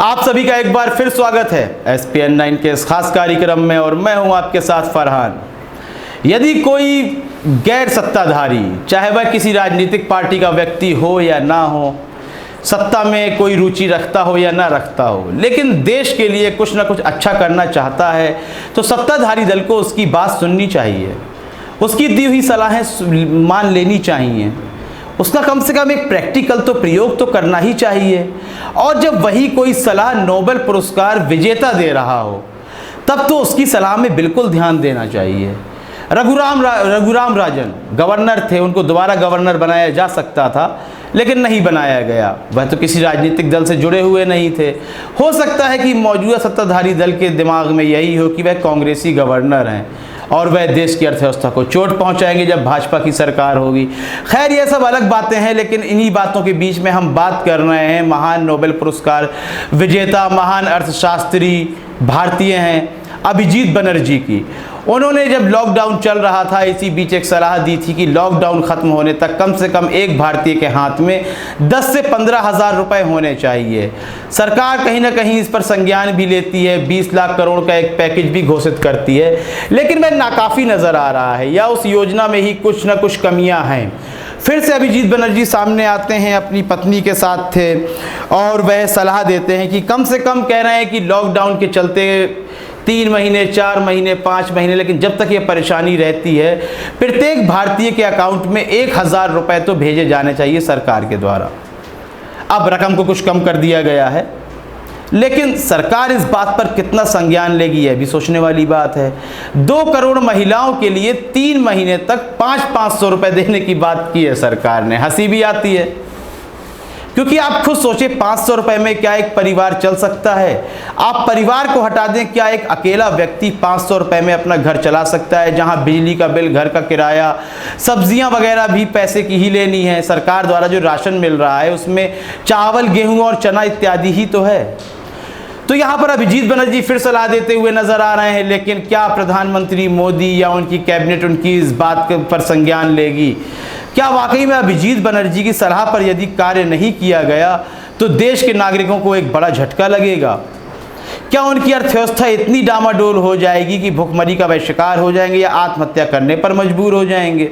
आप सभी का एक बार फिर स्वागत है SPN9 के इस खास कार्यक्रम में और मैं हूं आपके साथ फरहान। यदि कोई गैर सत्ताधारी, चाहे वह किसी राजनीतिक पार्टी का व्यक्ति हो या ना हो, सत्ता में कोई रुचि रखता हो या ना रखता हो, लेकिन देश के लिए कुछ ना कुछ अच्छा करना चाहता है तो सत्ताधारी दल को उसकी बात सुननी चाहिए, उसकी दी हुई सलाहें मान लेनी चाहिए, उसका कम से कम एक प्रैक्टिकल तो प्रयोग तो करना ही चाहिए। और जब वही कोई सलाह नोबेल पुरस्कार विजेता दे रहा हो तब तो उसकी सलाह में बिल्कुल ध्यान देना चाहिए। रघुराम राजन गवर्नर थे, उनको दोबारा गवर्नर बनाया जा सकता था लेकिन नहीं बनाया गया। वह तो किसी राजनीतिक दल से जुड़े हुए नहीं थे। हो सकता है कि मौजूदा सत्ताधारी दल के दिमाग में यही हो कि वह कांग्रेसी गवर्नर हैं और वह देश की अर्थव्यवस्था को चोट पहुंचाएंगे जब भाजपा की सरकार होगी। खैर, ये सब अलग बातें हैं, लेकिन इन्हीं बातों के बीच में हम बात कर रहे हैं महान नोबेल पुरस्कार विजेता, महान अर्थशास्त्री भारतीय हैं अभिजीत बनर्जी की। उन्होंने जब लॉकडाउन चल रहा था, इसी बीच एक सलाह दी थी कि लॉकडाउन खत्म होने तक कम से कम एक भारतीय के हाथ में 10 से 15 हज़ार रुपए होने चाहिए। सरकार कहीं ना कहीं इस पर संज्ञान भी लेती है, 20 लाख करोड़ का एक पैकेज भी घोषित करती है, लेकिन वह नाकाफी नजर आ रहा है या उस योजना में ही कुछ ना कुछ कमियां हैं। फिर से अभिजीत बनर्जी सामने आते हैं, अपनी पत्नी के साथ थे और वह सलाह देते हैं कि कम से कम कह रहे हैं कि लॉकडाउन के चलते 3 महीने, 4 महीने, 5 महीने, लेकिन जब तक ये परेशानी रहती है प्रत्येक भारतीय के अकाउंट में 1000 रुपए तो भेजे जाने चाहिए सरकार के द्वारा। अब रकम को कुछ कम कर दिया गया है, लेकिन सरकार इस बात पर कितना संज्ञान लेगी यह भी सोचने वाली बात है। 2 करोड़ महिलाओं के लिए 3 महीने तक 500 रुपए देने की बात की है सरकार ने। हंसी भी आती है क्योंकि आप खुद सोचे 500 रुपए में क्या एक परिवार चल सकता है? आप परिवार को हटा दें, क्या एक अकेला व्यक्ति 500 रुपए में अपना घर चला सकता है, जहां बिजली का बिल, घर का किराया, सब्जियां वगैरह भी पैसे की ही लेनी है। सरकार द्वारा जो राशन मिल रहा है उसमें चावल, गेहूं और चना इत्यादि ही तो है। तो यहाँ पर अभिजीत बनर्जी फिर सलाह देते हुए नजर आ रहे हैं, लेकिन क्या प्रधानमंत्री मोदी या उनकी कैबिनेट उनकी इस बात पर संज्ञान लेगी? क्या वाकई में अभिजीत बनर्जी की सलाह पर यदि कार्य नहीं किया गया तो देश के नागरिकों को एक बड़ा झटका लगेगा? क्या उनकी अर्थव्यवस्था इतनी डामाडोल हो जाएगी कि भुखमरी का वह शिकार हो जाएंगे या आत्महत्या करने पर मजबूर हो जाएंगे?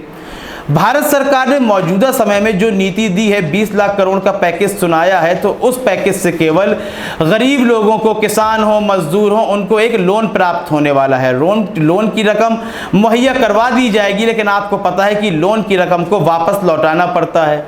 भारत सरकार ने मौजूदा समय में जो नीति दी है, 20 लाख करोड़ का पैकेज सुनाया है, तो उस पैकेज से केवल गरीब लोगों को, किसान हो, मजदूर हो, उनको एक लोन प्राप्त होने वाला है। लोन की रकम मुहैया करवा दी जाएगी, लेकिन आपको पता है कि लोन की रकम को वापस लौटाना पड़ता है।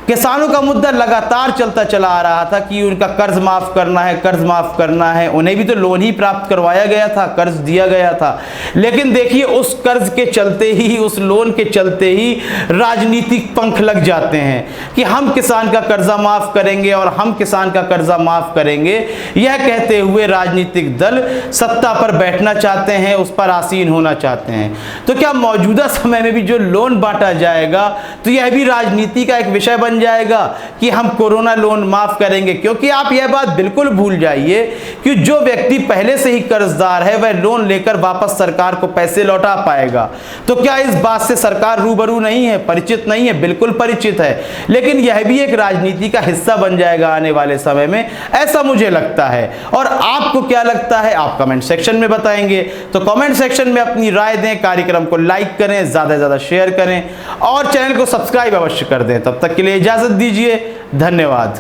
किसानों का मुद्दा लगातार चलता चला आ रहा था कि उनका कर्ज माफ करना है, कर्ज माफ करना है। उन्हें भी तो लोन ही प्राप्त करवाया गया था, कर्ज दिया गया था, लेकिन देखिए उस कर्ज के चलते ही, उस लोन के चलते ही राजनीतिक पंख लग जाते हैं कि हम किसान का कर्जा माफ करेंगे और हम किसान का कर्जा माफ करेंगे। यह कहते हुए राजनीतिक दल सत्ता पर बैठना चाहते हैं, उस पर आसीन होना चाहते हैं। तो क्या मौजूदा समय में भी जो लोन बांटा जाएगा तो यह भी राजनीति का एक विषय बन जाएगा कि हम कोरोना लोन माफ करेंगे? क्योंकि आप यह बात बिल्कुल भूल जाइए कि जो व्यक्ति पहले से ही कर्जदार है वह लोन लेकर वापस सरकार को पैसे लौटा पाएगा। तो क्या इस बात से सरकार रूबरू नहीं है, परिचित नहीं है? बिल्कुल परिचित है, लेकिन यह भी एक राजनीति का हिस्सा बन जाएगा आने वाले समय में, ऐसा मुझे लगता है। और आपको क्या लगता है आप कमेंट सेक्शन में बताएंगे। तो कमेंट सेक्शन में अपनी राय दें, कार्यक्रम को लाइक करें, ज्यादा से ज्यादा शेयर करें और चैनल को सब्सक्राइब अवश्य कर दें। तब तक के लिए इजाजत दीजिए, धन्यवाद।